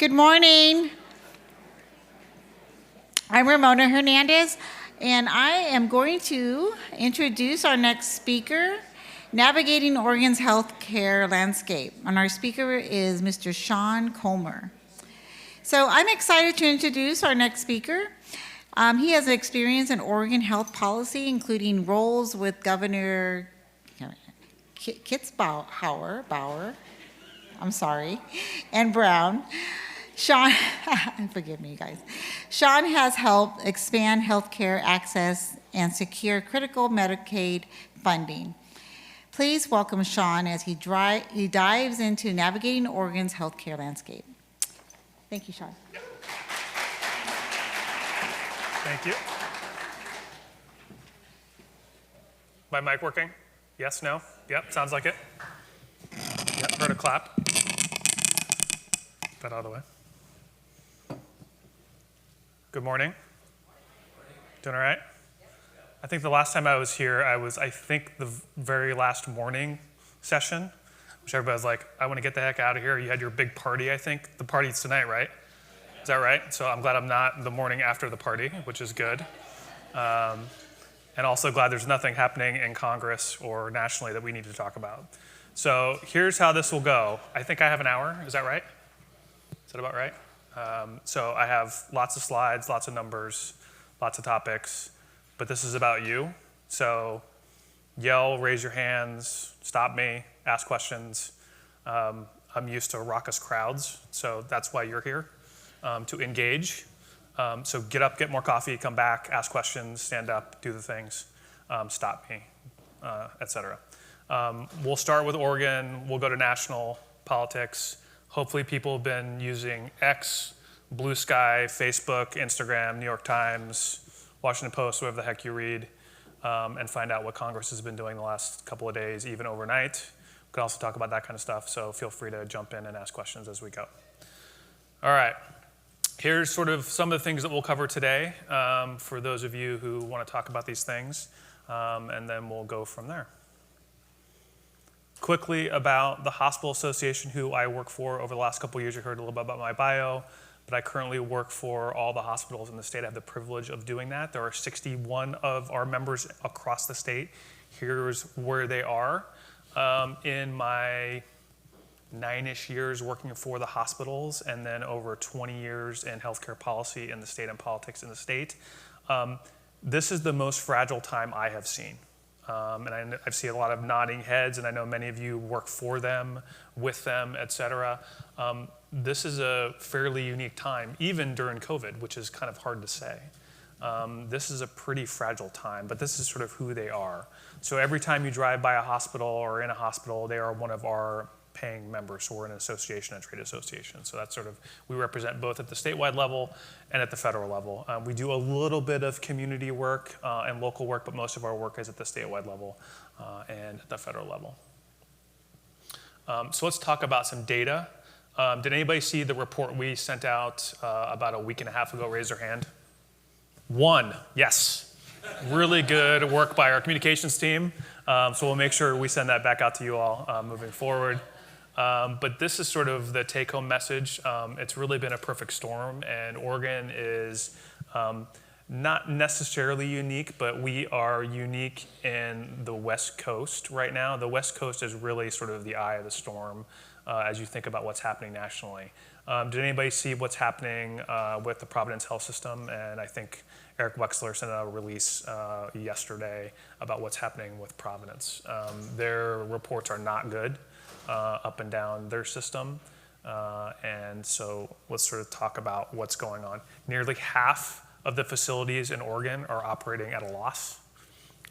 Good morning. I'm Ramona Hernandez, and I am going to introduce our next speaker, Navigating Oregon's Healthcare Landscape. And our speaker is Mr. Sean Kolmer. So I'm excited to introduce our next speaker. He has experience in Oregon health policy, including roles with Governor Bauer, and Brown. Sean, forgive me, guys. Sean has helped expand healthcare access and secure critical Medicaid funding. Please welcome Sean as he dives into navigating Oregon's healthcare landscape. Thank you, Sean. Thank you. My mic working? Yes, no? Yep, sounds like it. Yep, heard a clap. Get that out of the way. Good morning. Doing all right? I think the last time I was here, I think the very last morning session, which everybody was like, I want to get the heck out of here. You had your big party, I think. The party's tonight, right? Is that right? So I'm glad I'm not the morning after the party, which is good. And also glad there's nothing happening in Congress or nationally that we need to talk about. So here's how this will go. I think I have an hour. Is that right? Is that about right? So I have lots of slides, lots of numbers, lots of topics, but this is about you. So yell, raise your hands, stop me, ask questions. I'm used to raucous crowds, so that's why you're here, to engage. So get up, get more coffee, come back, ask questions, stand up, do the things, stop me, etc. We'll start with Oregon, we'll go to national politics. Hopefully people have been using X, Blue Sky, Facebook, Instagram, New York Times, Washington Post, whatever the heck you read, and find out what Congress has been doing the last couple of days, even overnight. We can also talk about that kind of stuff, so feel free to jump in and ask questions as we go. All right, here's sort of some of the things that we'll cover today for those of you who want to talk about these things, and then we'll go from there. Quickly about the Hospital Association, who I work for over the last couple of years. You heard a little bit about my bio, but I currently work for all the hospitals in the state. I have the privilege of doing that. There are 61 of our members across the state. Here's where they are. In my 9-ish years working for the hospitals, and then over 20 years in healthcare policy in the state and politics in the state, this is the most fragile time I have seen. And I've seen a lot of nodding heads, and I know many of you work for them, with them, et cetera. This is a fairly unique time, even during COVID, which is kind of hard to say. This is a pretty fragile time, but this is sort of who they are. So every time you drive by a hospital or in a hospital, they are one of our paying members. So we're an association, a trade association. So that's sort of, we represent both at the statewide level and at the federal level. We do a little bit of community work and local work, but most of our work is at the statewide level and at the federal level. So let's talk about some data. Did anybody see the report we sent out about a week and a half ago? Raise their hand. One, yes. Really good work by our communications team. So we'll make sure we send that back out to you all moving forward. But this is sort of the take-home message. It's really been a perfect storm, and Oregon is not necessarily unique, but we are unique in the West Coast right now. The West Coast is really sort of the eye of the storm as you think about what's happening nationally. Did anybody see what's happening with the Providence Health System? And I think Eric Wexler sent out a release yesterday about what's happening with Providence. Their reports are not good up and down their system. And so let's sort of talk about what's going on. Nearly half of the facilities in Oregon are operating at a loss.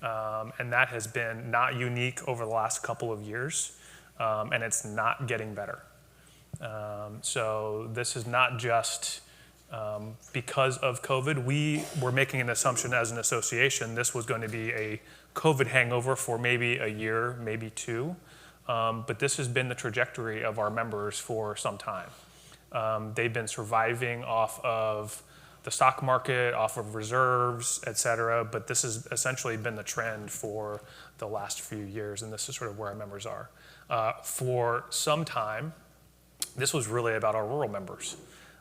And that has been not unique over the last couple of years. And it's not getting better. So this is not just because of COVID. We were making an assumption as an association this was going to be a COVID hangover for maybe a year, maybe two. But this has been the trajectory of our members for some time. They've been surviving off of the stock market, off of reserves, et cetera, but this has essentially been the trend for the last few years, and this is sort of where our members are. For some time, this was really about our rural members.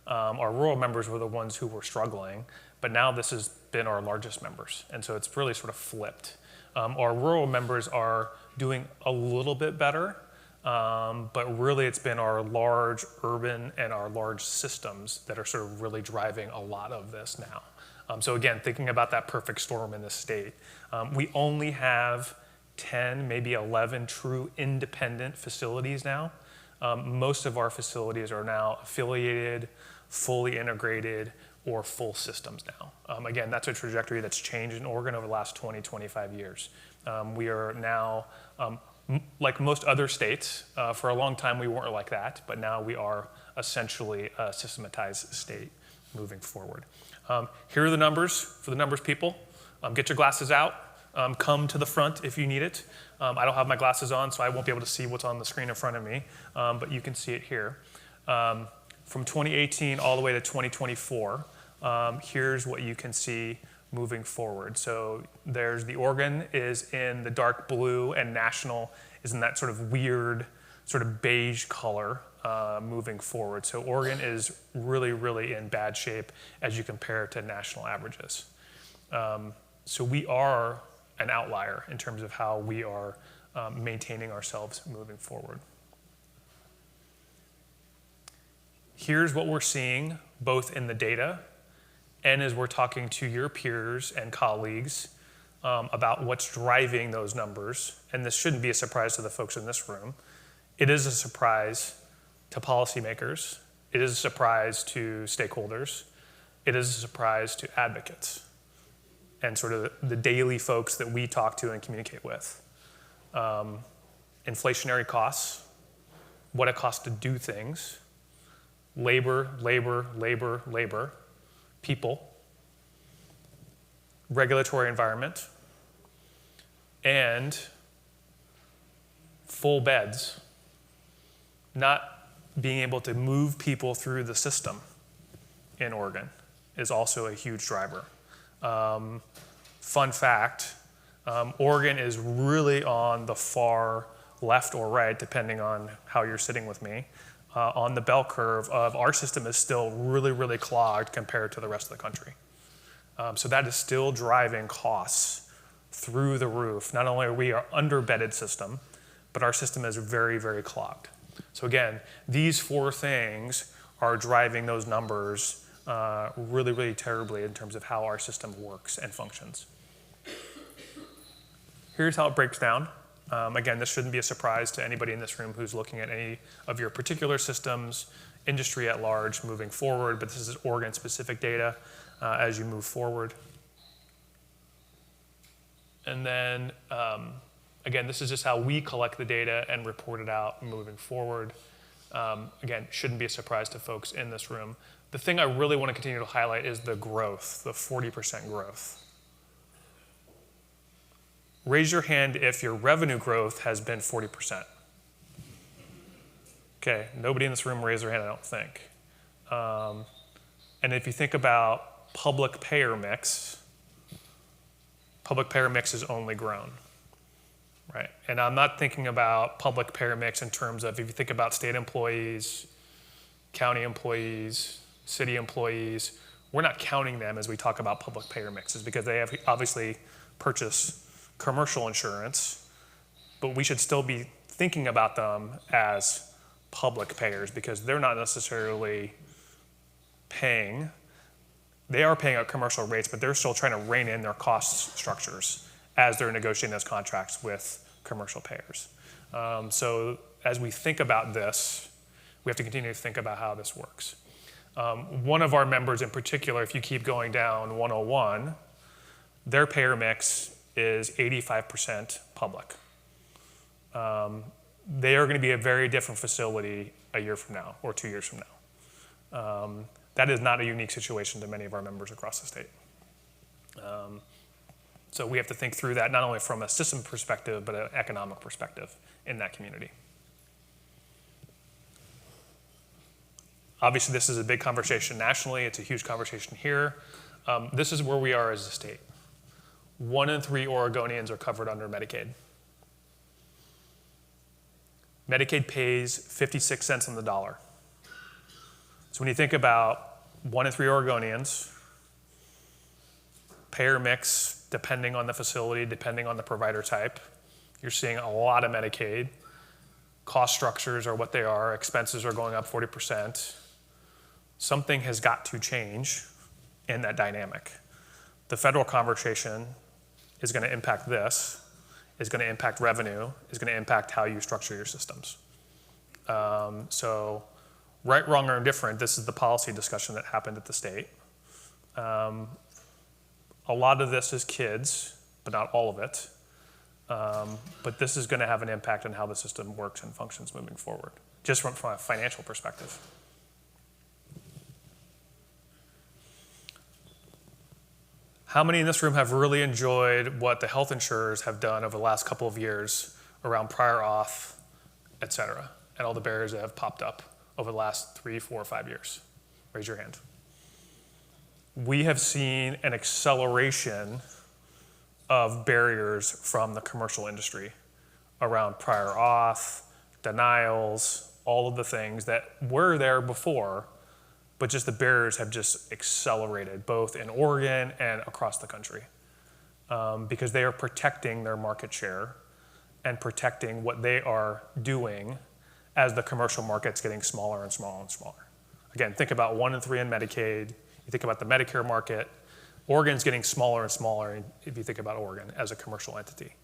Our rural members were the ones who were struggling, but now this has been our largest members, and so it's really sort of flipped. Our rural members are doing a little bit better, but really it's been our large urban and our large systems that are sort of really driving a lot of this now. So again, thinking about that perfect storm in this state, we only have 10, maybe 11 true independent facilities now. Most of our facilities are now affiliated, fully integrated, or full systems now. Again, that's a trajectory that's changed in Oregon over the last 20, 25 years. We are now, like most other states, for a long time we weren't like that, but now we are essentially a systematized state moving forward. Here are the numbers for the numbers people. Get your glasses out. Come to the front if you need it. I don't have my glasses on, so I won't be able to see what's on the screen in front of me, but you can see it here. From 2018 all the way to 2024, here's what you can see moving forward. So there's the Oregon is in the dark blue, and national is in that sort of weird, sort of beige color moving forward. So Oregon is really, really in bad shape as you compare it to national averages. So we are an outlier in terms of how we are maintaining ourselves moving forward. Here's what we're seeing both in the data and as we're talking to your peers and colleagues about what's driving those numbers. And this shouldn't be a surprise to the folks in this room. It is a surprise to policymakers. It is a surprise to stakeholders. It is a surprise to advocates and sort of the daily folks that we talk to and communicate with. Inflationary costs, what it costs to do things, labor, people, regulatory environment, and full beds, not being able to move people through the system in Oregon is also a huge driver. Fun fact, Oregon is really on the far left or right, depending on how you're sitting with me, on the bell curve of our system is still really, really clogged compared to the rest of the country. So that is still driving costs through the roof. Not only are we an underbedded system, but our system is very, very clogged. So again, these four things are driving those numbers really, really terribly in terms of how our system works and functions. Here's how it breaks down. Again, this shouldn't be a surprise to anybody in this room who's looking at any of your particular systems, industry at large moving forward, but this is Oregon-specific data as you move forward. And then, again, this is just how we collect the data and report it out moving forward. Again, shouldn't be a surprise to folks in this room. The thing I really want to continue to highlight is the growth, the 40% growth. Raise your hand if your revenue growth has been 40%. Okay, nobody in this room raised their hand, I don't think. And if you think about public payer mix has only grown, right? And I'm not thinking about public payer mix in terms of if you think about state employees, county employees, city employees, we're not counting them as we talk about public payer mixes because they have obviously purchased commercial insurance, but we should still be thinking about them as public payers because they're not necessarily paying. They are paying at commercial rates, but they're still trying to rein in their cost structures as they're negotiating those contracts with commercial payers. So as we think about this, we have to continue to think about how this works. One of our members in particular, if you keep going down 101, their payer mix is 85% public. They are going to be a very different facility a year from now or 2 years from now. That is not a unique situation to many of our members across the state. So we have to think through that not only from a system perspective, but an economic perspective in that community. Obviously, this is a big conversation nationally. It's a huge conversation here. This is where we are as a state. 1 in 3 Oregonians are covered under Medicaid. Medicaid pays 56 cents on the dollar. So when you think about 1 in 3 Oregonians, payer mix, depending on the facility, depending on the provider type, you're seeing a lot of Medicaid. Cost structures are what they are. Expenses are going up 40%. Something has got to change in that dynamic. The federal conversation is going to impact this, is going to impact revenue, is going to impact how you structure your systems. So right, wrong, or indifferent, this is the policy discussion that happened at the state. A lot of this is kids, but not all of it. But this is going to have an impact on how the system works and functions moving forward, just from a financial perspective. How many in this room have really enjoyed what the health insurers have done over the last couple of years around prior auth, et cetera, and all the barriers that have popped up over the last 3, 4, 5 years? Raise your hand. We have seen an acceleration of barriers from the commercial industry around prior auth, denials, all of the things that were there before, but just the barriers have just accelerated, both in Oregon and across the country, because they are protecting their market share and protecting what they are doing as the commercial market's getting smaller and smaller and smaller. Again, think about 1 in 3 in Medicaid. You think about the Medicare market. Oregon's getting smaller and smaller if you think about Oregon as a commercial entity.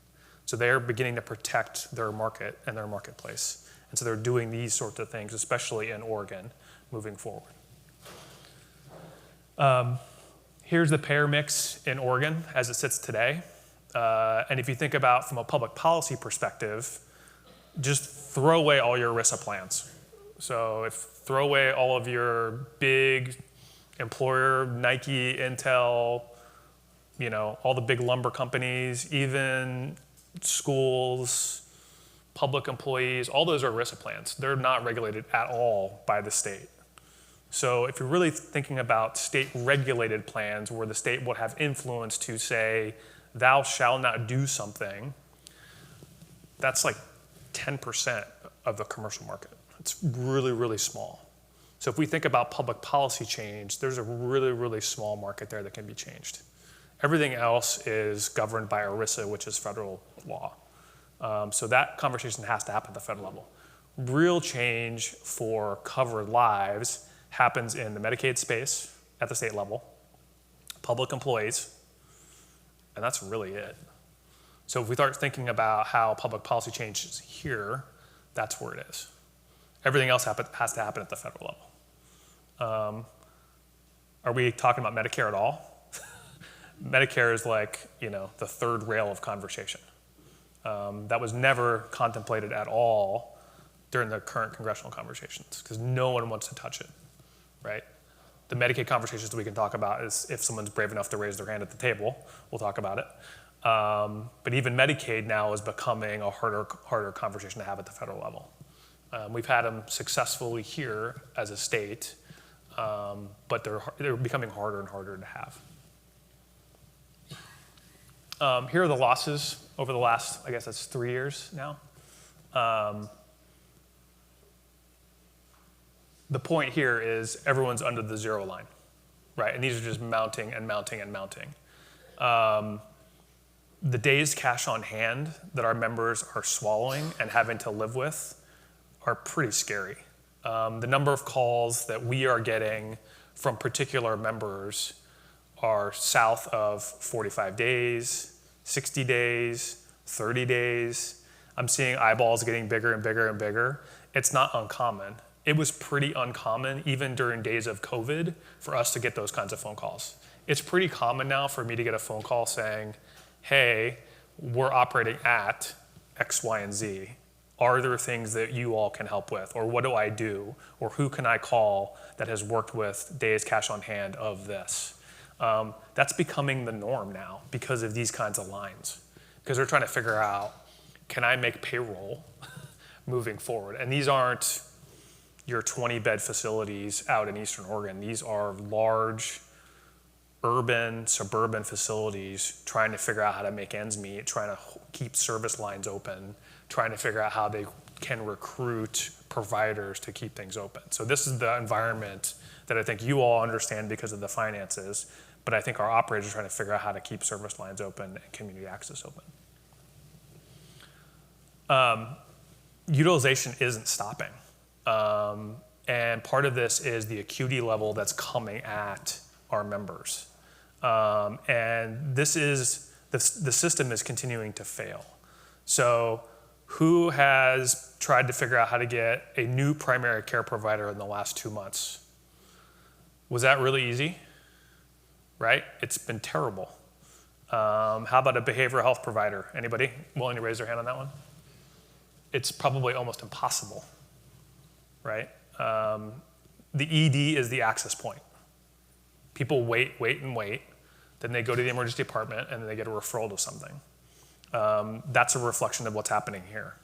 So they're beginning to protect their market and their marketplace. And so they're doing these sorts of things, especially in Oregon, moving forward. Here's the payer mix in Oregon as it sits today. And if you think about from a public policy perspective, just throw away all your ERISA plans. So throw away all of your big employer, Nike, Intel, all the big lumber companies, even schools, public employees, all those are ERISA plans. They're not regulated at all by the state. So if you're really thinking about state-regulated plans where the state would have influence to say, thou shalt not do something, that's like 10% of the commercial market. It's really, really small. So if we think about public policy change, there's a really, really small market there that can be changed. Everything else is governed by ERISA, which is federal law. So that conversation has to happen at the federal level. Real change for covered lives happens in the Medicaid space at the state level, public employees, and that's really it. So if we start thinking about how public policy changes here, that's where it is. Everything else has to happen at the federal level. Are we talking about Medicare at all? Medicare is like, the third rail of conversation. That was never contemplated at all during the current congressional conversations because no one wants to touch it, right? The Medicaid conversations that we can talk about is if someone's brave enough to raise their hand at the table, we'll talk about it. But even Medicaid now is becoming a harder conversation to have at the federal level. We've had them successfully here as a state, but they're becoming harder and harder to have. Here are the losses over the last, I guess that's 3 years now. The point here is everyone's under the zero line, right? And these are just mounting and mounting and mounting. The days cash on hand that our members are swallowing and having to live with are pretty scary. The number of calls that we are getting from particular members are south of 45 days, 60 days, 30 days. I'm seeing eyeballs getting bigger and bigger and bigger. It's not uncommon. It was pretty uncommon even during days of COVID for us to get those kinds of phone calls. It's pretty common now for me to get a phone call saying, hey, we're operating at X, Y, and Z. Are there things that you all can help with? Or what do I do? Or who can I call that has worked with days cash on hand of this? That's becoming the norm now because of these kinds of lines. Because they're trying to figure out, can I make payroll moving forward? And these aren't your 20-bed facilities out in Eastern Oregon. These are large, urban, suburban facilities trying to figure out how to make ends meet, trying to keep service lines open, trying to figure out how they can recruit providers to keep things open. So this is the environment that I think you all understand because of the finances, but I think our operators are trying to figure out how to keep service lines open and community access open. Utilization isn't stopping. And part of this is the acuity level that's coming at our members. And this is, the system is continuing to fail. So who has tried to figure out how to get a new primary care provider in the last 2 months? Was that really easy? Right? It's been terrible. How about a behavioral health provider? Anybody willing to raise their hand on that one? It's probably almost impossible, right? The ED is the access point. People wait, and wait. Then they go to the emergency department and then they get a referral to something. That's a reflection of what's happening here.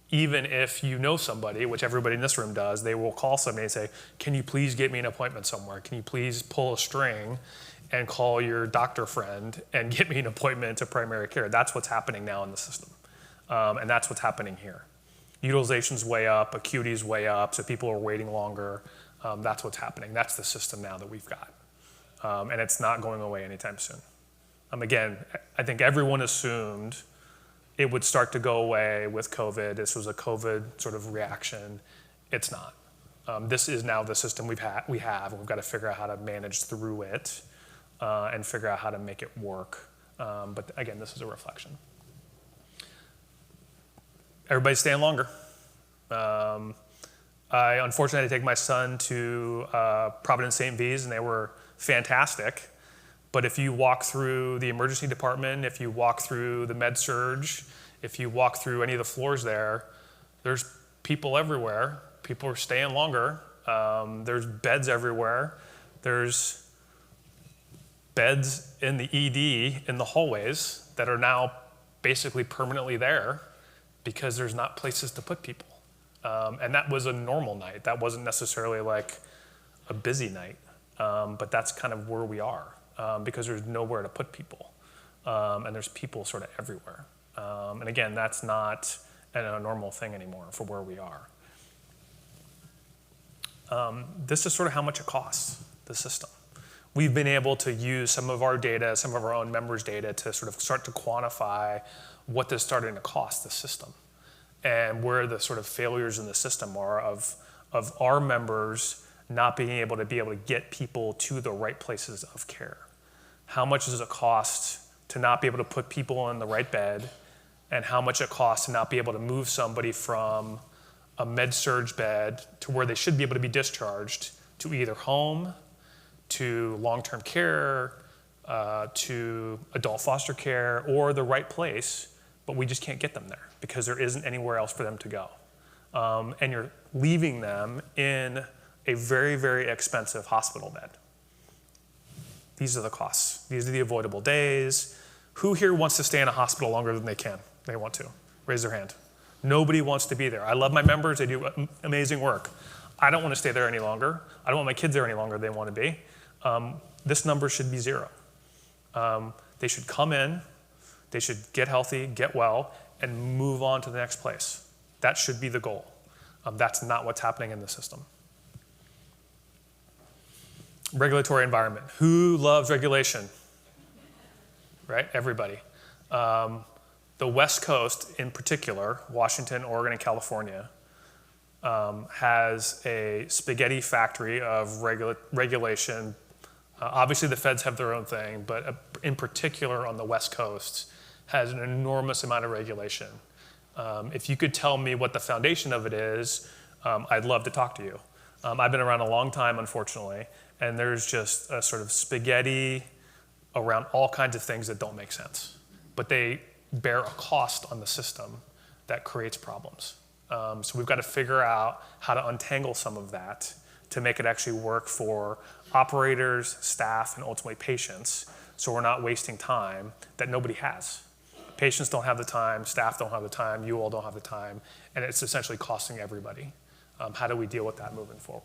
Even if you know somebody, which everybody in this room does, they will call somebody and say, can you please get me an appointment somewhere? Can you please pull a string and call your doctor friend and get me an appointment to primary care? That's what's happening now in the system. And that's what's happening here. Utilization's way up, acuity's way up, so people are waiting longer. That's what's happening. That's the system now that we've got. And it's not going away anytime soon. Again, I think everyone assumed it would start to go away with COVID. This was a COVID sort of reaction. It's not. This is now the system we have, and we've got to figure out how to manage through it and figure out how to make it work. But again, this is a reflection. Everybody's staying longer. I unfortunately had to take my son to Providence St. V's, and they were fantastic. But if you walk through the emergency department, if you walk through the med surge, if you walk through any of the floors there, there's people everywhere. People are staying longer. There's beds everywhere. There's beds in the ED in the hallways that are now basically permanently there because there's not places to put people. And that was a normal night. That wasn't necessarily like a busy night, but that's kind of where we are because there's nowhere to put people. And there's people sort of everywhere. And again, that's not a normal thing anymore for where we are. This is sort of how much it costs, the system. We've been able to use some of our data, some of our own members' data to sort of start to quantify what this is starting to cost the system and where the sort of failures in the system are of our members not being able to get people to the right places of care. How much does it cost to not be able to put people in the right bed, and how much it costs to not be able to move somebody from a med-surg bed to where they should be able to be discharged to either home, to long-term care, to adult foster care, or the right place, but we just can't get them there because there isn't anywhere else for them to go. And you're leaving them in a very, very expensive hospital bed. These are the costs. These are the avoidable days. Who here wants to stay in a hospital longer than they want to? Raise their hand. Nobody wants to be there. I love my members. They do amazing work. I don't want to stay there any longer. I don't want my kids there any longer than they want to be. This number should be 0. They should come in, they should get healthy, get well, and move on to the next place. That should be the goal. That's not what's happening in the system. Regulatory environment. Who loves regulation? Right? Everybody. The West Coast in particular, Washington, Oregon, and California, has a spaghetti factory of regulation. Obviously the feds have their own thing, but in particular on the West Coast has an enormous amount of regulation. If you could tell me what the foundation of it is, I'd love to talk to you. I've been around a long time, unfortunately, and there's just a sort of spaghetti around all kinds of things that don't make sense. But they bear a cost on the system that creates problems. So we've got to figure out how to untangle some of that to make it actually work for operators, staff, and ultimately patients, so we're not wasting time that nobody has. Patients don't have the time, staff don't have the time, you all don't have the time, and it's essentially costing everybody. How do we deal with that moving forward?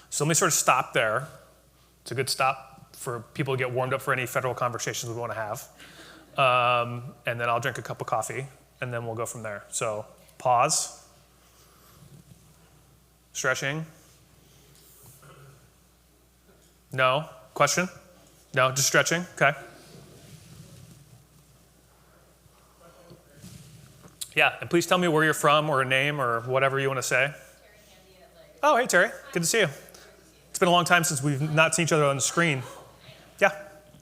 So let me sort of stop there. It's a good stop for people to get warmed up for any federal conversations we want to have. And then I'll drink a cup of coffee, and then we'll go from there. So pause, stretching, No? Question? No, just stretching? Okay. Yeah, and please tell me where you're from or a name or whatever you want to say. Oh, hey, Terry. Good to see you. It's been a long time since we've not seen each other on the screen. Yeah.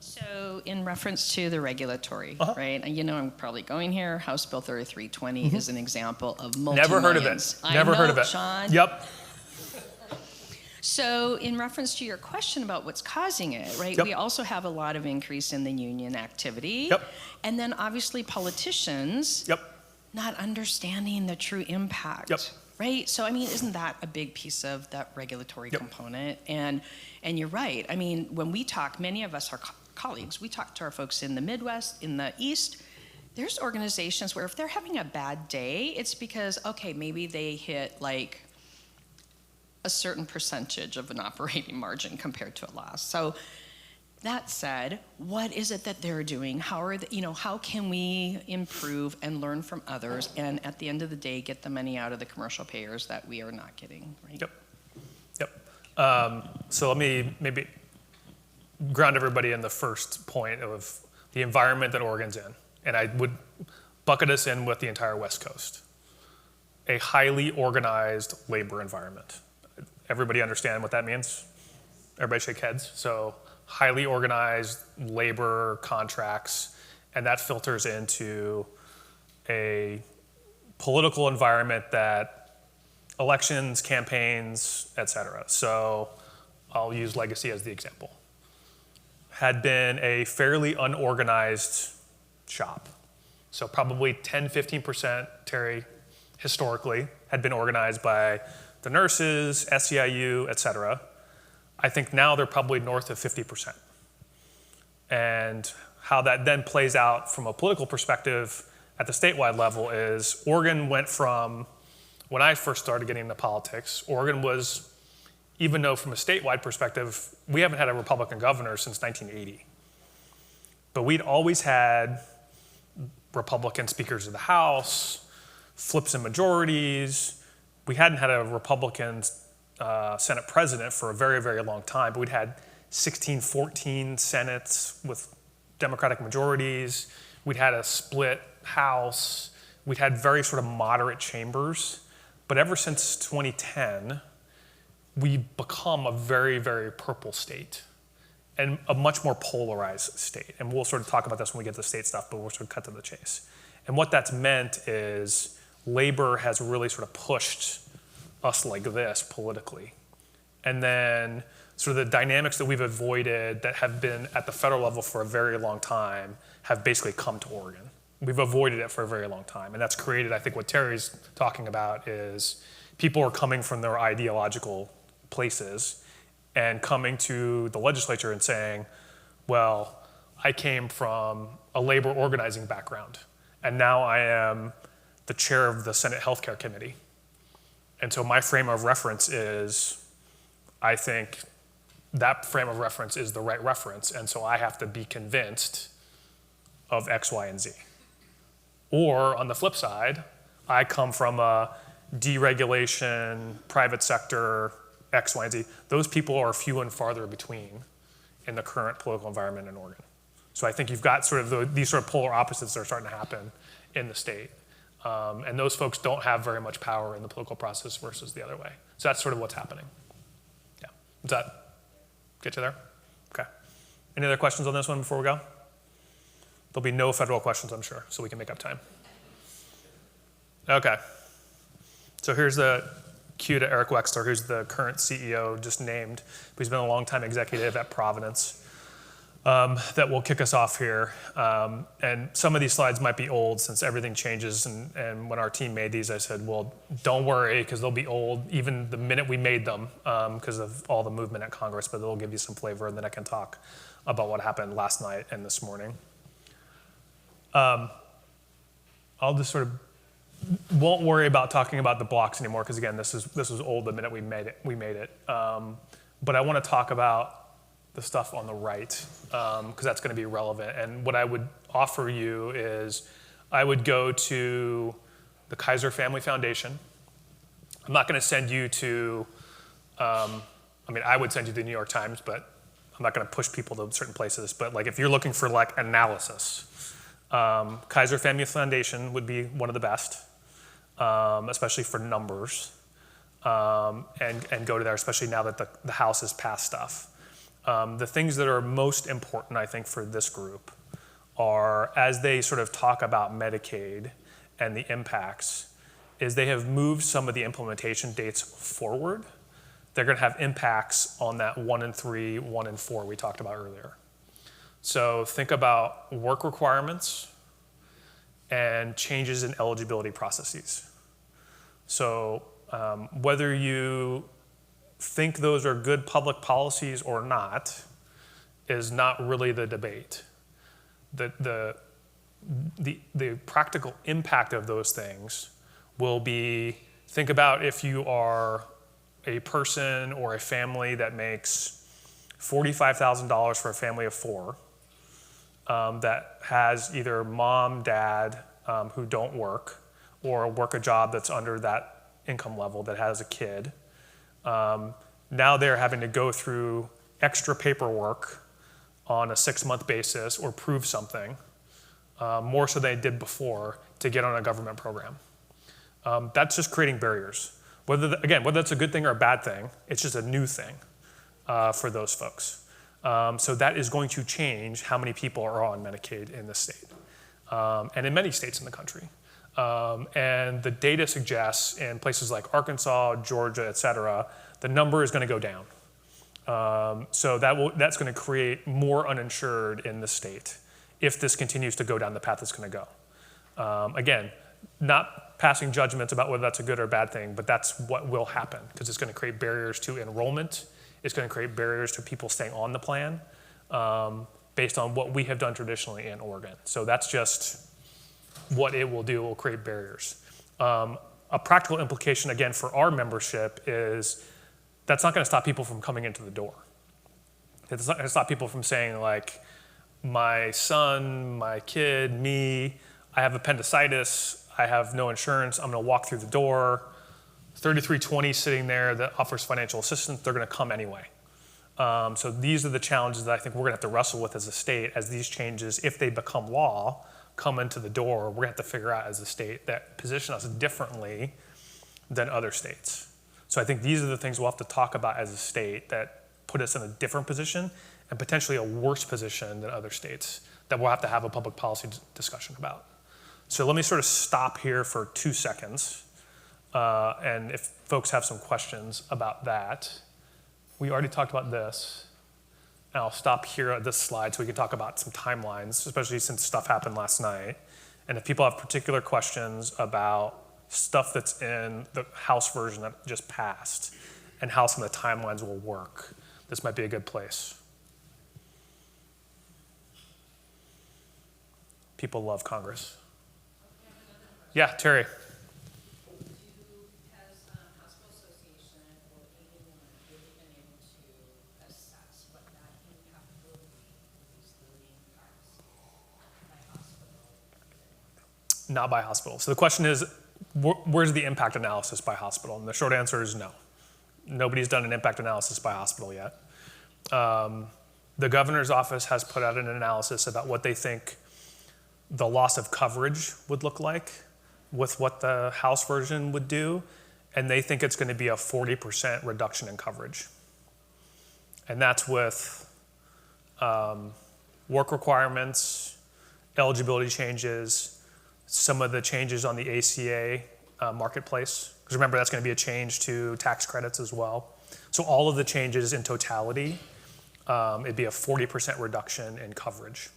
So in reference to the regulatory, right? And you know I'm probably going here. House Bill 3320 is an example of multi-millions. Never heard of it. Never heard of it. Sean. Yep. So in reference to your question about what's causing it, right? Yep. We also have a lot of increase in the union activity. Yep. And then obviously politicians Yep. not understanding the true impact. Yep. Right? So I mean, isn't that a big piece of that regulatory component? And you're right. I mean, when we talk, many of us are colleagues, we talk to our folks in the Midwest, in the East. There's organizations where if they're having a bad day, it's because, okay, maybe they hit like a certain percentage of an operating margin compared to a loss. So that said, what is it that they're doing? How can we improve and learn from others, and at the end of the day, get the money out of the commercial payers that we are not getting, right? Yep. So let me maybe ground everybody in the first point of the environment that Oregon's in. And I would bucket us in with the entire West Coast. A highly organized labor environment. Everybody understand what that means? Everybody shake heads. So highly organized labor contracts, and that filters into a political environment that elections, campaigns, et cetera. So I'll use legacy as the example. Had been a fairly unorganized shop. So probably 10, 15%, Terry, historically, had been organized by the nurses, SEIU, et cetera. I think now they're probably north of 50%. And how that then plays out from a political perspective at the statewide level is Oregon went from, when I first started getting into politics, Oregon was, even though from a statewide perspective, we haven't had a Republican governor since 1980. But we'd always had Republican speakers of the House, flips and majorities. We hadn't had a Republican Senate president for a very, very long time, but we'd had 16, 14 Senates with Democratic majorities. We'd had a split House. We'd had very sort of moderate chambers. But ever since 2010, we've become a very, very purple state and a much more polarized state. And we'll sort of talk about this when we get to the state stuff, but we'll sort of cut to the chase. And what that's meant is labor has really sort of pushed us like this politically. And then sort of the dynamics that we've avoided that have been at the federal level for a very long time have basically come to Oregon. We've avoided it for a very long time. And that's created, I think what Terry's talking about is people are coming from their ideological places and coming to the legislature and saying, well, I came from a labor organizing background, and now I am the chair of the Senate Healthcare Committee. And so my frame of reference is, I think that frame of reference is the right reference, and so I have to be convinced of X, Y, and Z. Or on the flip side, I come from a deregulation, private sector, X, Y, and Z. Those people are few and farther between in the current political environment in Oregon. So I think you've got sort of these sort of polar opposites that are starting to happen in the state. And those folks don't have very much power in the political process versus the other way. So that's sort of what's happening. Yeah. Does that get you there? Okay. Any other questions on this one before we go? There'll be no federal questions, I'm sure, so we can make up time. Okay. So here's the cue to Eric Wexler, who's the current CEO just named, but he's been a long-time executive at Providence. That will kick us off here. And some of these slides might be old since everything changes. And when our team made these, I said, well, don't worry, because they'll be old even the minute we made them because of all the movement at Congress, but they'll give you some flavor, and then I can talk about what happened last night and this morning. I'll just sort of won't worry about talking about the blocks anymore, because again, this was old the minute we made it. But I want to talk about the stuff on the right, because that's going to be relevant. And what I would offer you is I would go to the Kaiser Family Foundation. I'm not going to send you to, I would send you to the New York Times, but I'm not going to push people to certain places, but like if you're looking for like analysis, Kaiser Family Foundation would be one of the best, especially for numbers, and go to there, especially now that the House has passed stuff. The things that are most important, I think, for this group are, as they sort of talk about Medicaid and the impacts, is they have moved some of the implementation dates forward. They're going to have impacts on that 1 in 3, 1 in 4 we talked about earlier. So think about work requirements and changes in eligibility processes. So whether you think those are good public policies or not is not really the debate. The practical impact of those things will be, think about if you are a person or a family that makes $45,000 for a family of 4, that has either mom, dad who don't work, or work a job that's under that income level that has a kid. Now they're having to go through extra paperwork on a 6-month basis or prove something, more so than they did before, to get on a government program. That's just creating barriers. Whether that's a good thing or a bad thing, it's just a new thing for those folks. So that is going to change how many people are on Medicaid in this state, and in many states in the country. And the data suggests in places like Arkansas, Georgia, et cetera, the number is going to go down. So that's going to create more uninsured in the state if this continues to go down the path it's going to go. Again, not passing judgments about whether that's a good or bad thing, but that's what will happen, because it's going to create barriers to enrollment. It's going to create barriers to people staying on the plan based on what we have done traditionally in Oregon. So that's just what it will do. It will create barriers. A practical implication, again, for our membership is that's not going to stop people from coming into the door. It's not going to stop people from saying, like, my son, my kid, me, I have appendicitis, I have no insurance, I'm going to walk through the door, 3320 sitting there that offers financial assistance, they're going to come anyway. So these are the challenges that I think we're going to have to wrestle with as a state as these changes, if they become law, come into the door. We're going to have to figure out as a state that position us differently than other states. So I think these are the things we'll have to talk about as a state that put us in a different position and potentially a worse position than other states that we'll have to have a public policy discussion about. So let me sort of stop here for 2 seconds. And if folks have some questions about that, we already talked about this. And I'll stop here at this slide so we can talk about some timelines, especially since stuff happened last night. And if people have particular questions about stuff that's in the House version that just passed and how some of the timelines will work, this might be a good place. People love Congress. Yeah, Terry. Not by hospital. So the question is, where's the impact analysis by hospital? And the short answer is no. Nobody's done an impact analysis by hospital yet. The governor's office has put out an analysis about what they think the loss of coverage would look like with what the House version would do, and they think it's going to be a 40% reduction in coverage. And that's with work requirements, eligibility changes, some of the changes on the ACA marketplace. Because remember, that's going to be a change to tax credits as well. So all of the changes in totality, it'd be a 40% reduction in coverage. Does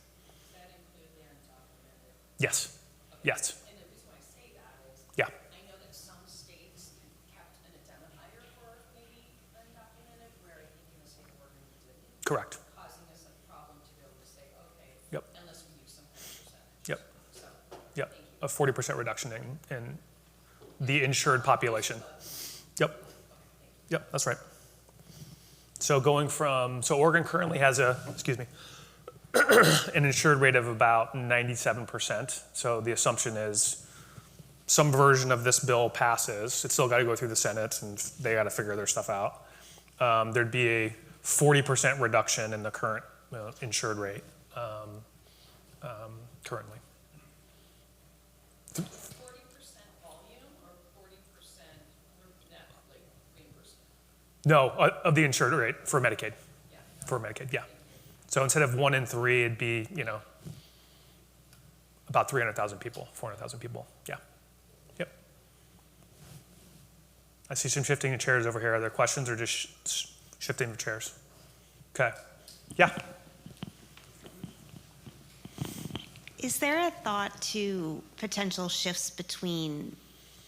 that include their undocumented? Yes. Okay. Yes. And the reason why I say that is Yeah. I know that some states kept an identifier for maybe undocumented, where I think in the state of Oregon we didn't. Correct. Causing us a problem to be able to say, okay, Yep. unless we use some kind of percentage. Yep. So, Yep. thank you. A 40% reduction in the insured population. Yep. Yep, that's right. So Oregon currently has an insured rate of about 97%. So the assumption is some version of this bill passes. It's still got to go through the Senate, and they got to figure their stuff out. There'd be a 40% reduction in the current insured rate currently. 40% volume or 40% net, like reimbursement? No, of the insured rate for Medicaid. Yeah. For Medicaid, yeah. So instead of 1 in 3, it'd be, about 300,000 people, 400,000 people. Yeah. Yep. I see some shifting of chairs over here. Are there questions or just shifting of chairs? Okay. Yeah. Is there a thought to potential shifts between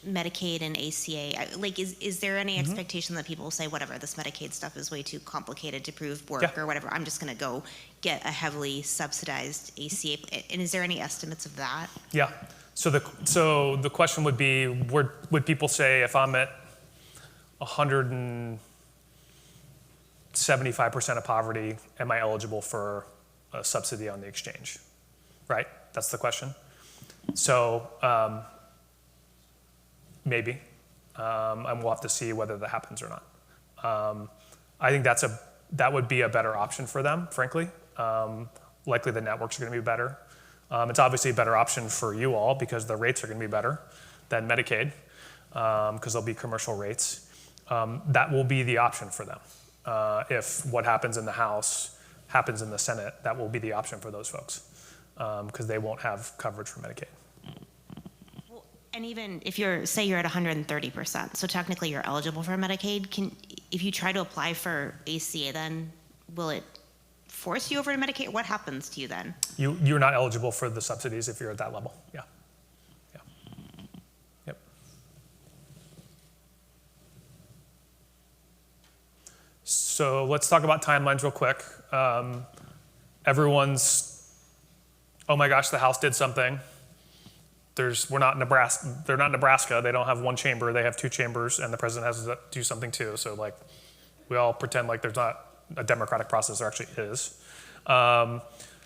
Medicaid and ACA? Like, is there any expectation that people will say, whatever, this Medicaid stuff is way too complicated to prove work or whatever, I'm just going to go get a heavily subsidized ACA? And is there any estimates of that? Yeah. So the question would be, would people say if I'm at 175% of poverty, am I eligible for a subsidy on the exchange? Right? That's the question. So maybe. And we'll have to see whether that happens or not. I think that would be a better option for them, frankly. Likely the networks are going to be better. It's obviously a better option for you all because the rates are going to be better than Medicaid because they'll be commercial rates. That will be the option for them. If what happens in the House happens in the Senate, that will be the option for those folks because they won't have coverage for Medicaid. Well, and even if say you're at 130%, so technically you're eligible for Medicaid, if you try to apply for ACA, then will it force you over to Medicaid? What happens to you then? You're not eligible for the subsidies if you're at that level. Yeah. Yeah. Yep. So let's talk about timelines real quick. Everyone's, oh my gosh, the House did something. They're not Nebraska. They don't have one chamber. They have 2 chambers, and the president has to do something too. So like, we all pretend like there's not a democratic process. There actually is.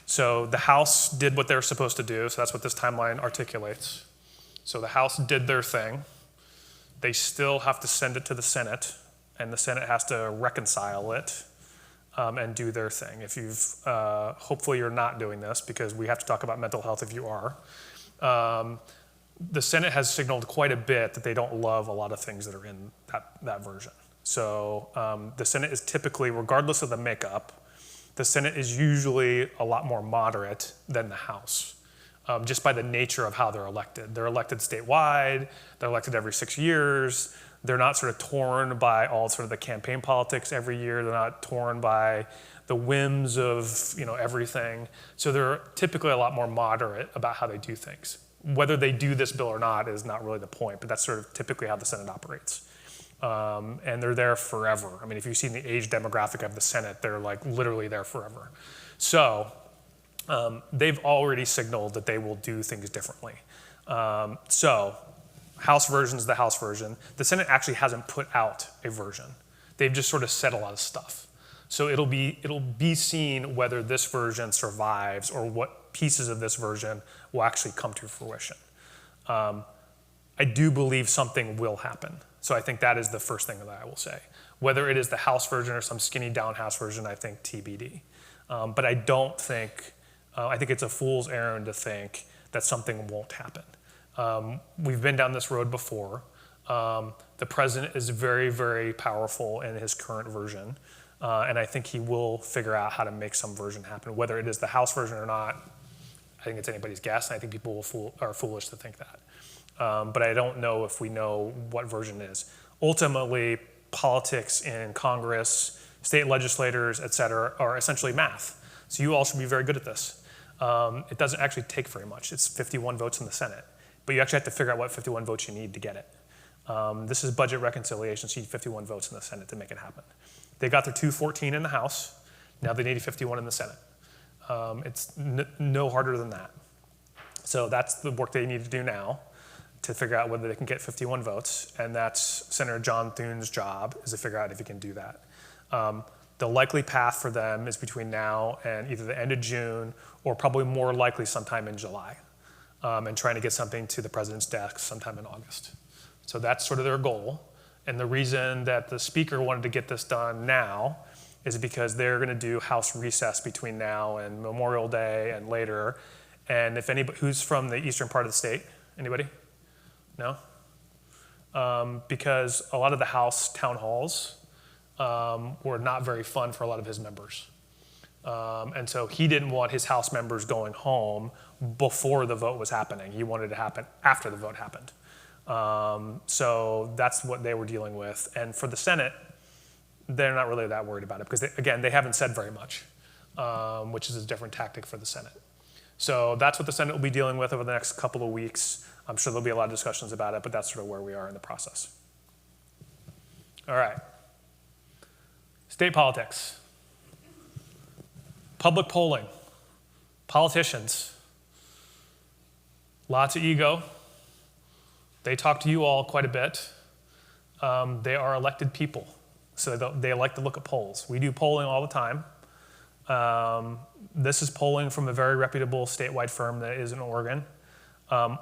So the House did what they were supposed to do. So that's what this timeline articulates. So the House did their thing. They still have to send it to the Senate, and the Senate has to reconcile it and do their thing. If you've, hopefully you're not doing this because we have to talk about mental health if you are. The Senate has signaled quite a bit that they don't love a lot of things that are in that version. So the Senate is typically, regardless of the makeup, the Senate is usually a lot more moderate than the House, just by the nature of how they're elected. They're elected statewide, they're elected every 6 years, they're not sort of torn by all sort of the campaign politics every year, they're not torn by the whims of everything. So they're typically a lot more moderate about how they do things. Whether they do this bill or not is not really the point, but that's sort of typically how the Senate operates. And they're there forever. I mean, if you've seen the age demographic of the Senate, they're like literally there forever. So they've already signaled that they will do things differently. So House version is the House version. The Senate actually hasn't put out a version. They've just sort of said a lot of stuff. So it'll be seen whether this version survives or what pieces of this version will actually come to fruition. I do believe something will happen. So I think that is the first thing that I will say. Whether it is the House version or some skinny down House version, I think TBD. But I don't think, I think it's a fool's errand to think that something won't happen. We've been down this road before. The president is very, very powerful in his current version. And I think he will figure out how to make some version happen. Whether it is the House version or not, I think it's anybody's guess. And I think people are foolish to think that. But I don't know if we know what version it is. Ultimately, politics in Congress, state legislators, et cetera, are essentially math. So you all should be very good at this. It doesn't actually take very much. It's 51 votes in the Senate. But you actually have to figure out what 51 votes you need to get it. This is budget reconciliation, so you need 51 votes in the Senate to make it happen. They got their 214 in the House. Now they need 51 in the Senate. It's no harder than that. So that's the work they need to do now to figure out whether they can get 51 votes. And that's Senator John Thune's job, is to figure out if he can do that. The likely path for them is between now and either the end of June or probably more likely sometime in July, and trying to get something to the president's desk sometime in August. So that's sort of their goal. And the reason that the speaker wanted to get this done now is because they're going to do House recess between now and Memorial Day and later. And if anybody, who's from the eastern part of the state? Anybody? No? Because a lot of the House town halls were not very fun for a lot of his members. And so he didn't want his House members going home before the vote was happening. He wanted it to happen after the vote happened. So that's what they were dealing with. And for the Senate, they're not really that worried about it because, again, they haven't said very much, which is a different tactic for the Senate. So that's what the Senate will be dealing with over the next couple of weeks. I'm sure there'll be a lot of discussions about it, but that's sort of where we are in the process. All right. State politics. Public polling. Politicians. Lots of ego. They talk to you all quite a bit. They are elected people, so they like to look at polls. We do polling all the time. This is polling from a very reputable statewide firm that is in Oregon.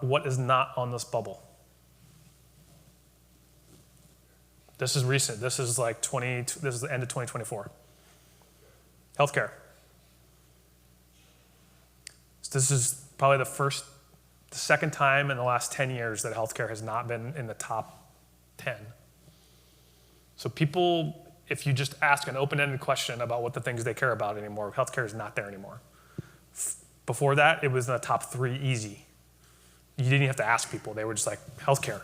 What is not on this bubble? This is recent. This is like this is the end of 2024. Healthcare. So this is probably the second time in the last 10 years that healthcare has not been in the top 10. So people, if you just ask an open-ended question about what the things they care about anymore, healthcare is not there anymore. Before that, it was in the top 3 easy. You didn't have to ask people. They were just like, healthcare.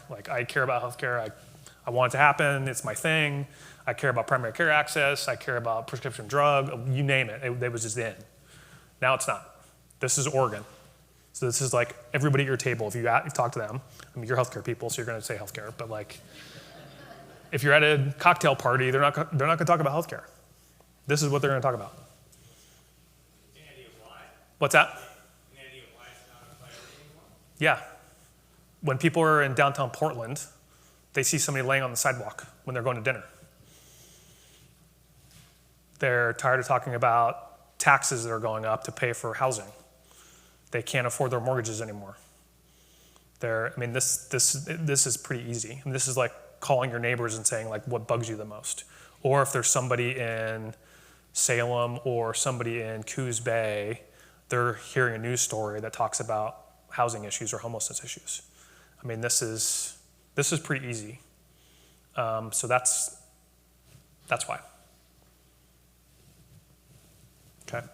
Like, I care about healthcare. I want it to happen. It's my thing. I care about primary care access. I care about prescription drug. You name it. It was just in. Now it's not. This is Oregon. So this is like everybody at your table. If you talk to them, I mean, you're healthcare people, so you're going to say healthcare. But like, if you're at a cocktail party, they're not going to talk about healthcare. This is what they're going to talk about. Any idea why? What's that? Any idea why it's not a priority anymore? Yeah. When people are in downtown Portland, they see somebody laying on the sidewalk when they're going to dinner. They're tired of talking about taxes that are going up to pay for housing. They can't afford their mortgages anymore. This is pretty easy. And this is like calling your neighbors and saying like what bugs you the most. Or if there's somebody in Salem or somebody in Coos Bay, they're hearing a news story that talks about housing issues or homelessness issues. I mean, this is pretty easy. So that's why. Okay.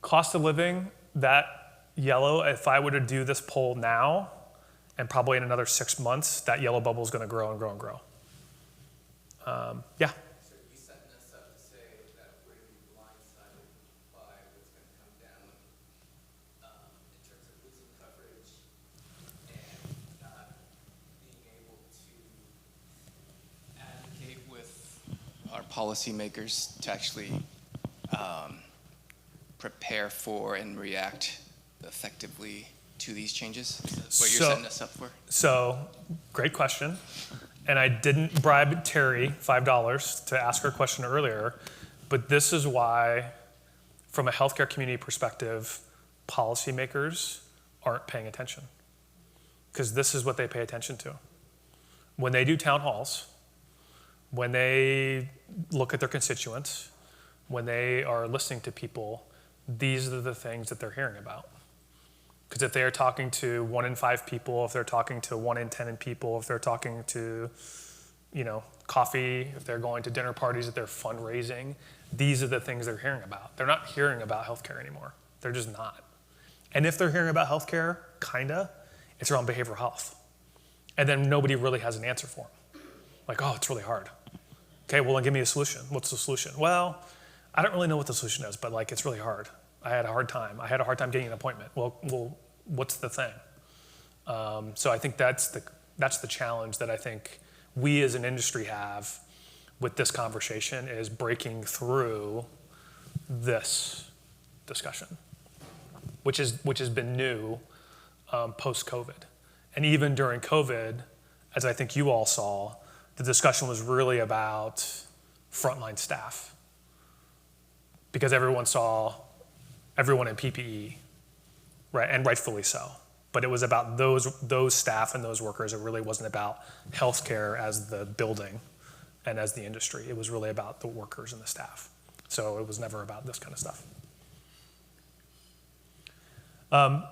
Cost of living, that yellow, if I were to do this poll now, and probably in another 6 months, that yellow bubble is going to grow and grow and grow. Yeah. So are you setting us up to say that we're going to be blindsided by what's going to come down in terms of losing coverage and not being able to advocate with our policymakers to actually prepare for and react effectively to these changes? Is that what you're setting us up for? So, great question. And I didn't bribe Terry $5 to ask her question earlier, but this is why, from a healthcare community perspective, policymakers aren't paying attention. Because this is what they pay attention to. When they do town halls, when they look at their constituents, when they are listening to people, these are the things that they're hearing about. Because if they are talking to 1 in 5 people, if they're talking to 1 in 10 people, if they're talking to, coffee, if they're going to dinner parties, if they're fundraising, these are the things they're hearing about. They're not hearing about healthcare anymore. They're just not. And if they're hearing about healthcare, it's around behavioral health. And then nobody really has an answer for them. Like, oh, it's really hard. Okay, well then give me a solution. What's the solution? Well, I don't really know what the solution is, but it's really hard. I had a hard time getting an appointment. Well, what's the thing? So I think that's the challenge that I think we as an industry have with this conversation, is breaking through this discussion, which has been new post-COVID. And even during COVID, as I think you all saw, the discussion was really about frontline staff, because everyone saw everyone in PPE, right, and rightfully so. But it was about those staff and those workers. It really wasn't about healthcare as the building and as the industry. It was really about the workers and the staff. So it was never about this kind of stuff.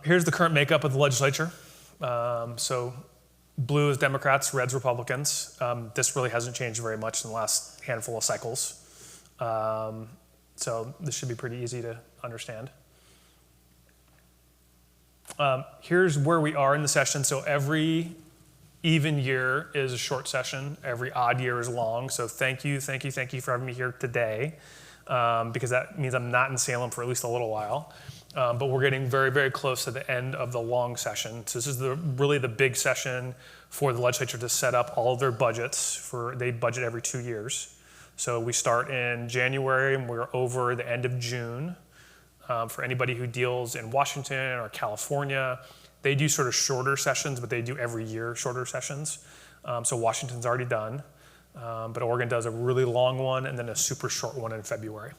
Here's the current makeup of the legislature. So blue is Democrats, red's Republicans. This really hasn't changed very much in the last handful of cycles. So this should be pretty easy to understand. Here's where we are in the session. So every even year is a short session. Every odd year is long. So thank you for having me here today, because that means I'm not in Salem for at least a little while. But we're getting very, very close to the end of the long session. So this is really the big session for the legislature to set up all of their budgets. They budget every 2 years. So we start in January and we're over the end of June. For anybody who deals in Washington or California, they do sort of shorter sessions, but they do every year shorter sessions. So Washington's already done, but Oregon does a really long one and then a super short one in February.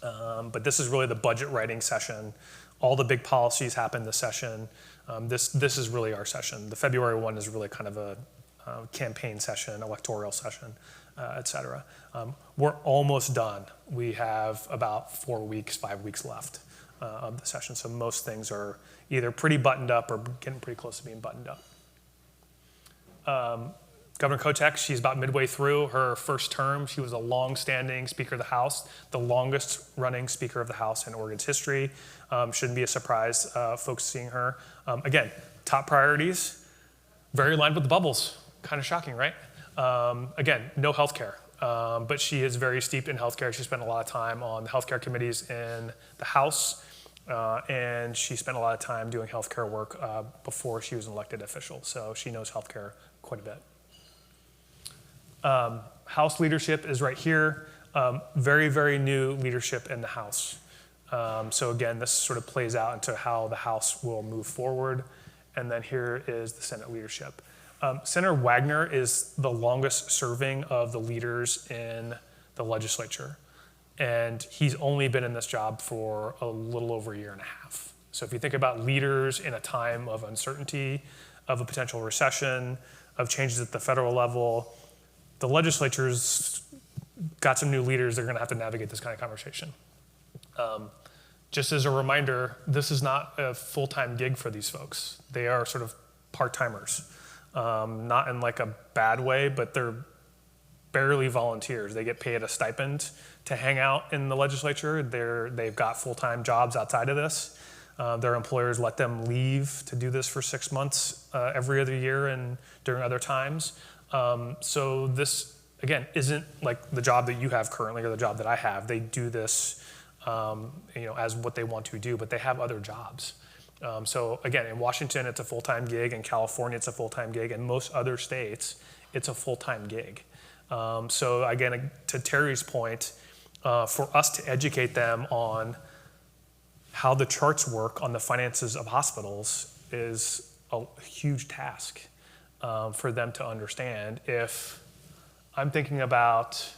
But this is really the budget writing session. All the big policies happen this session. This is really our session. The February one is really kind of a campaign session, electoral session, et cetera. We're almost done. We have about 4 weeks, 5 weeks left of the session. So most things are either pretty buttoned up or getting pretty close to being buttoned up. Governor Kotek, she's about midway through her first term. She was a long-standing Speaker of the House, the longest-running Speaker of the House in Oregon's history. Shouldn't be a surprise, folks seeing her. Again, top priorities, very aligned with the bubbles. Kind of shocking, right? Again, no healthcare, but she is very steeped in healthcare. She spent a lot of time on the healthcare committees in the House, and she spent a lot of time doing healthcare work before she was an elected official. So she knows healthcare quite a bit. House leadership is right here. Very, very new leadership in the House. So again, this sort of plays out into how the House will move forward. And then here is the Senate leadership. Senator Wagner is the longest serving of the leaders in the legislature. And he's only been in this job for a little over a year and a half. So if you think about leaders in a time of uncertainty, of a potential recession, of changes at the federal level, the legislature's got some new leaders that are going to have to navigate this kind of conversation. Just as a reminder, this is not a full-time gig for these folks. They are sort of part-timers, not in like a bad way, but they're barely volunteers. They get paid a stipend to hang out in the legislature. They've got full-time jobs outside of this. Their employers let them leave to do this for 6 months every other year and during other times. So this, again, isn't like the job that you have currently or the job that I have. They do this as what they want to do, but they have other jobs. So again, in Washington, it's a full-time gig. In California, it's a full-time gig. In most other states, it's a full-time gig. So again, to Terry's point, for us to educate them on how the charts work on the finances of hospitals is a huge task for them to understand. If I'm thinking about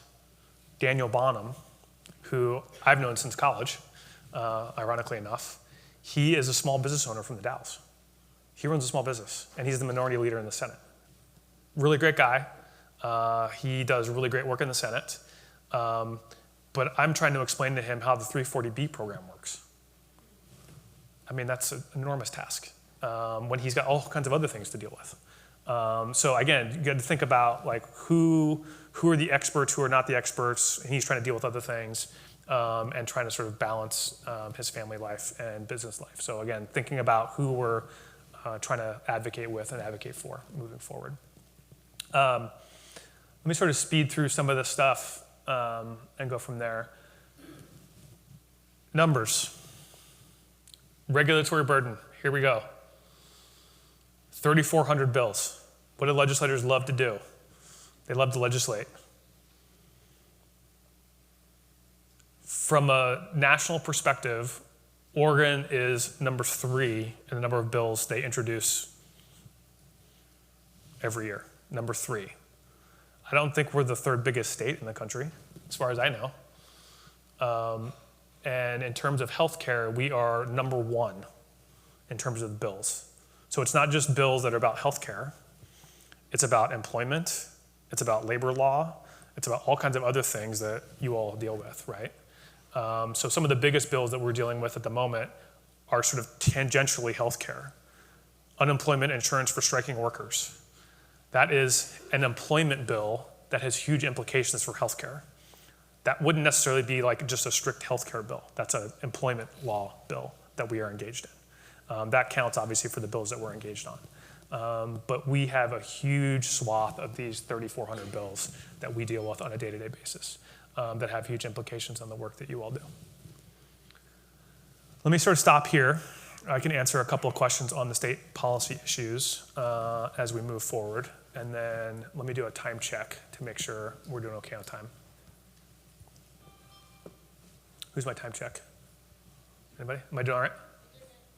Daniel Bonham, who I've known since college, ironically enough, he is a small business owner from the Dalles. He runs a small business, and he's the minority leader in the Senate. Really great guy. He does really great work in the Senate. But I'm trying to explain to him how the 340B program works. I mean, that's an enormous task when he's got all kinds of other things to deal with. So again, you got to think about like who are the experts, who are not the experts, and he's trying to deal with other things and trying to sort of balance his family life and business life. So again, thinking about who we're trying to advocate with and advocate for moving forward. Let me sort of speed through some of this stuff and go from there. Numbers. Regulatory burden. Here we go. 3,400 bills. What do legislators love to do? They love to legislate. From a national perspective, Oregon is number 3 in the number of bills they introduce every year. Number 3. I don't think we're the 3rd biggest state in the country, as far as I know. And in terms of healthcare, we are number 1 in terms of bills. So it's not just bills that are about healthcare. It's about employment. It's about labor law. It's about all kinds of other things that you all deal with, right? So some of the biggest bills that we're dealing with at the moment are sort of tangentially healthcare. Unemployment insurance for striking workers. That is an employment bill that has huge implications for healthcare. That wouldn't necessarily be like just a strict healthcare bill. That's an employment law bill that we are engaged in. That counts obviously for the bills that we're engaged on. But we have a huge swath of these 3,400 bills that we deal with on a day-to-day basis that have huge implications on the work that you all do. Let me sort of stop here. I can answer a couple of questions on the state policy issues as we move forward. And then let me do a time check to make sure we're doing okay on time. Who's my time check? Anybody? Am I doing all right?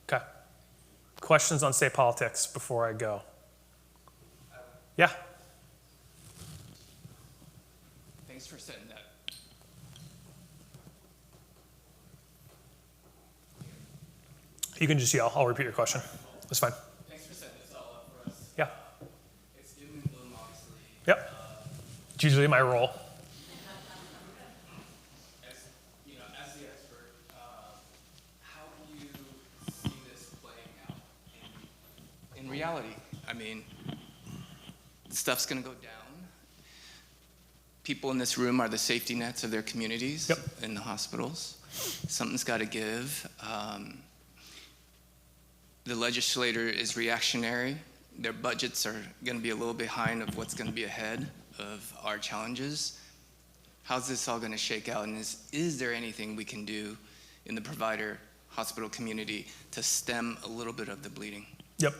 Okay. Questions on state politics before I go? Yeah? Thanks for setting that. You can just yell. I'll repeat your question. That's fine. Thanks for setting this all up for us. Yeah. It's doom and gloom, obviously. Yep. It's usually my role. As you know, as the expert, how do you see this playing out in reality? I mean, stuff's going to go down. People in this room are the safety nets of their communities in the hospitals. Something's got to give. The legislator is reactionary. Their budgets are going to be a little behind of what's going to be ahead of our challenges. How's this all going to shake out? And is there anything we can do in the provider hospital community to stem a little bit of the bleeding? Yep.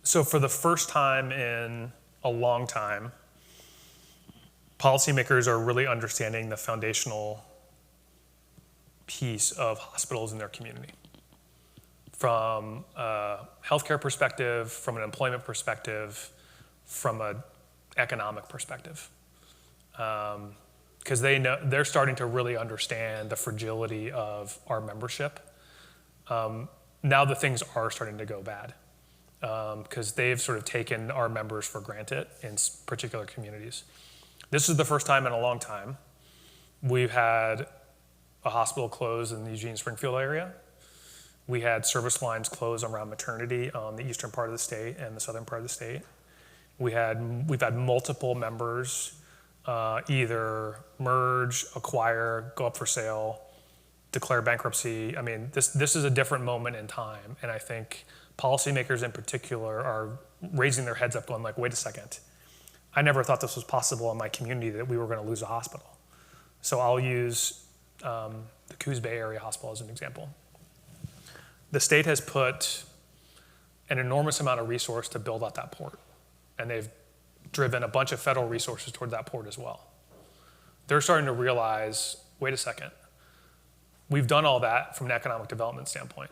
So for the first time in a long time, policymakers are really understanding the foundational piece of hospitals in their community. From a healthcare perspective, from an employment perspective, from an economic perspective. Because they're starting to really understand the fragility of our membership. Now the things are starting to go bad because they've sort of taken our members for granted in particular communities. This is the first time in a long time we've had a hospital close in the Eugene-Springfield area. We had service lines close around maternity on the eastern part of the state and the southern part of the state. We've had multiple members either merge, acquire, go up for sale, declare bankruptcy. I mean, this is a different moment in time, and I think policymakers in particular are raising their heads up going like, wait a second, I never thought this was possible in my community that we were gonna lose a hospital. So I'll use the Coos Bay area hospital as an example. The state has put an enormous amount of resource to build out that port, and they've driven a bunch of federal resources toward that port as well. They're starting to realize, wait a second, we've done all that from an economic development standpoint.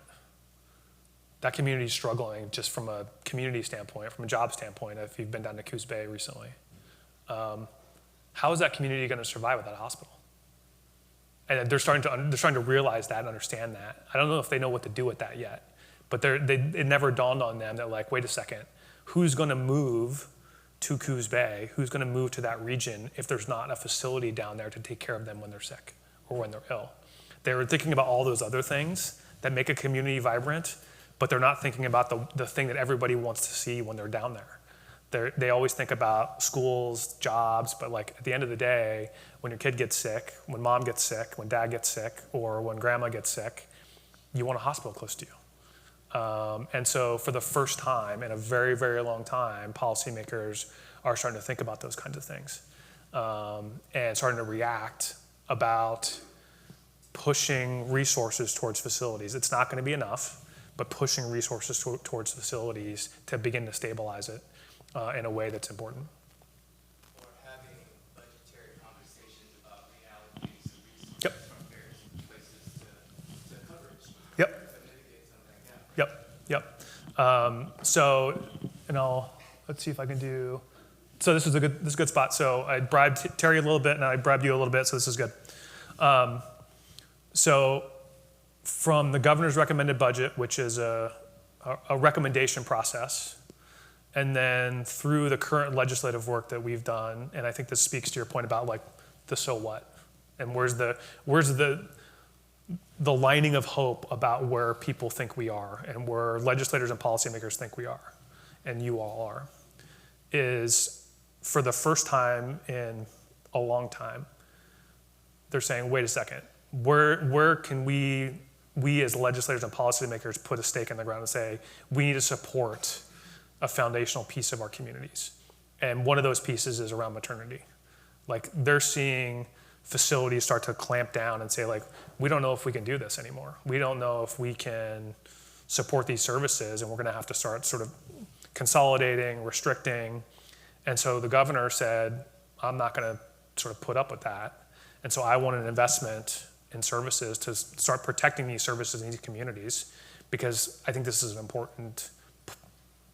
That community is struggling just from a community standpoint, from a job standpoint, if you've been down to Coos Bay recently. How is that community gonna survive without a hospital? And they're starting to realize that and understand that. I don't know if they know what to do with that yet, but it never dawned on them that like, wait a second, who's gonna move to Coos Bay? Who's gonna move to that region if there's not a facility down there to take care of them when they're sick or when they're ill? They were thinking about all those other things that make a community vibrant, but they're not thinking about the thing that everybody wants to see when they're down there. They always think about schools, jobs, but like at the end of the day, when your kid gets sick, when mom gets sick, when dad gets sick, or when grandma gets sick, you want a hospital close to you. And so for the first time in a very, very long time, policymakers are starting to think about those kinds of things and starting to react about pushing resources towards facilities. It's not gonna be enough, but pushing resources towards facilities to begin to stabilize it in a way that's important. Or having budgetary conversations about reallocating some resources from various places to coverage. Yep. To mitigate some of that gap. Yep. Let's see if I can do, so this is a good spot. So I bribed Terry a little bit and I bribed you a little bit, so this is good. So from the governor's recommended budget, which is a a recommendation process, and then through the current legislative work that we've done, and I think this speaks to your point about like the so what, and where's the lining of hope about where people think we are and where legislators and policymakers think we are, and you all are, is for the first time in a long time, they're saying, wait a second, where can we as legislators and policymakers put a stake in the ground and say, we need to support a foundational piece of our communities. And one of those pieces is around maternity. Like they're seeing facilities start to clamp down and say like, we don't know if we can do this anymore. We don't know if we can support these services, and we're gonna have to start sort of consolidating, restricting. And so the governor said, I'm not gonna sort of put up with that. And so I want an investment in services to start protecting these services in these communities, because I think this is an important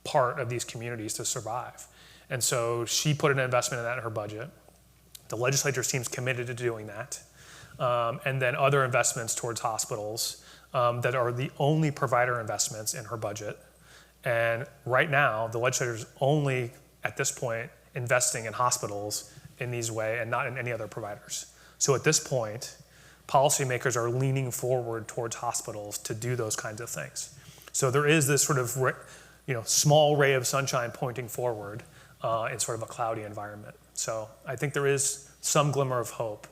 part of these communities to survive. And so she put an investment in that in her budget. The legislature seems committed to doing that. And then other investments towards hospitals that are the only provider investments in her budget. And right now, the legislature is only, at this point, investing in hospitals in these ways and not in any other providers. So at this point, policymakers are leaning forward towards hospitals to do those kinds of things. So there is this sort of small ray of sunshine pointing forward in sort of a cloudy environment. So I think there is some glimmer of hope,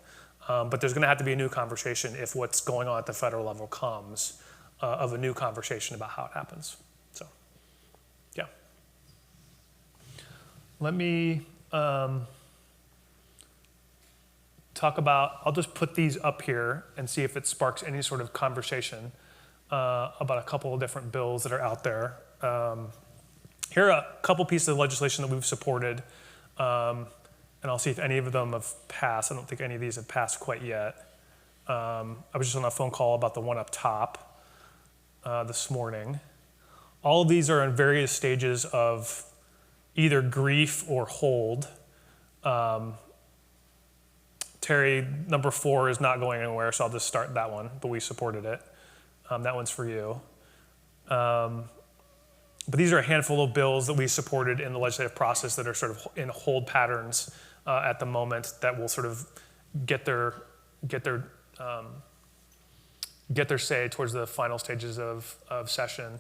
but there's gonna have to be a new conversation if what's going on at the federal level comes of a new conversation about how it happens. So, yeah. Let me talk about, I'll just put these up here and see if it sparks any sort of conversation about a couple of different bills that are out there. Here are a couple pieces of legislation that we've supported, and I'll see if any of them have passed. I don't think any of these have passed quite yet. I was just on a phone call about the one up top this morning. All of these are in various stages of either grief or hold. Terry, number 4 is not going anywhere, so I'll just start that one, but we supported it. That one's for you. But these are a handful of bills that we supported in the legislative process that are sort of in hold patterns at the moment that will sort of get their say towards the final stages of session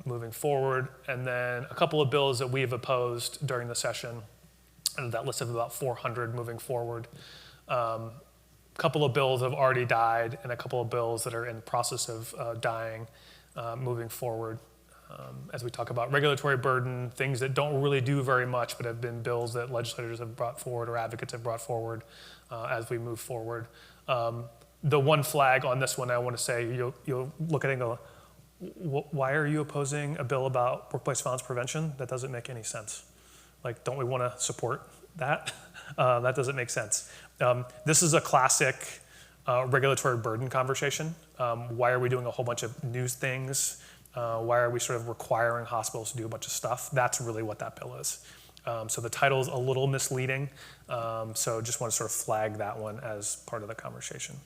moving forward. And then a couple of bills that we've opposed during the session, and that list of about 400 moving forward. A couple of bills have already died, and a couple of bills that are in the process of dying moving forward. As we talk about regulatory burden, things that don't really do very much, but have been bills that legislators have brought forward or advocates have brought forward as we move forward. The one flag on this one, I want to say, you'll look at it and go, why are you opposing a bill about workplace violence prevention? That doesn't make any sense. Like, don't we want to support that? That doesn't make sense. This is a classic regulatory burden conversation. Why are we doing a whole bunch of new things? Why are we sort of requiring hospitals to do a bunch of stuff? That's really what that bill is. So the title is a little misleading. So just want to sort of flag that one as part of the conversation.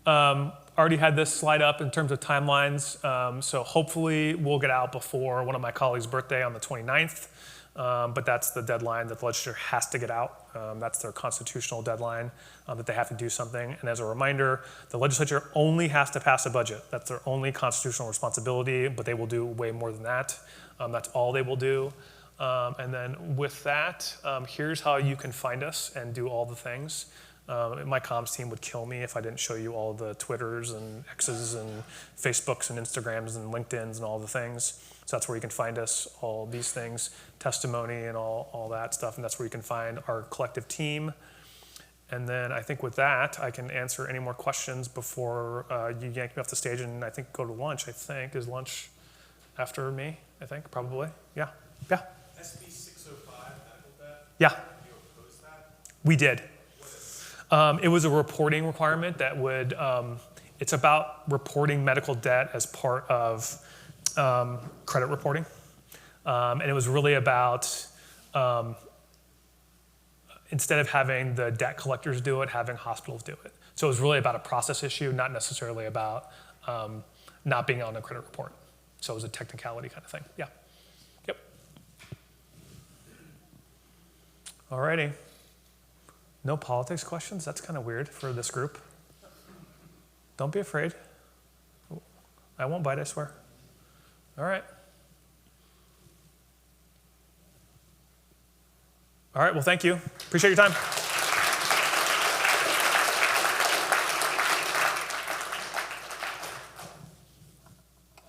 Already had this slide up in terms of timelines. So hopefully we'll get out before one of my colleagues' birthday on the 29th. But that's the deadline that the legislature has to get out. That's their constitutional deadline that they have to do something. And as a reminder, the legislature only has to pass a budget. That's their only constitutional responsibility, but they will do way more than that. That's all they will do. And then with that, here's how you can find us and do all the things. My comms team would kill me if I didn't show you all the Twitters and X's and Facebooks and Instagrams and LinkedIn's and all the things. So that's where you can find us, all these things, testimony and all that stuff. And that's where you can find our collective team. And then I think with that, I can answer any more questions before you yank me off the stage and I think go to lunch, I think. Is lunch after me, I think, probably? Yeah. Yeah. SB 605, medical debt? Yeah. You opposed that? We did. It was a reporting requirement that would, it's about reporting medical debt as part of credit reporting. And it was really about, instead of having the debt collectors do it, having hospitals do it. So it was really about a process issue, not necessarily about not being on the credit report. So it was a technicality kind of thing. Yeah. Yep. All righty. No politics questions? That's kind of weird for this group. Don't be afraid. I won't bite, I swear. All right. All right, well, thank you. Appreciate your time.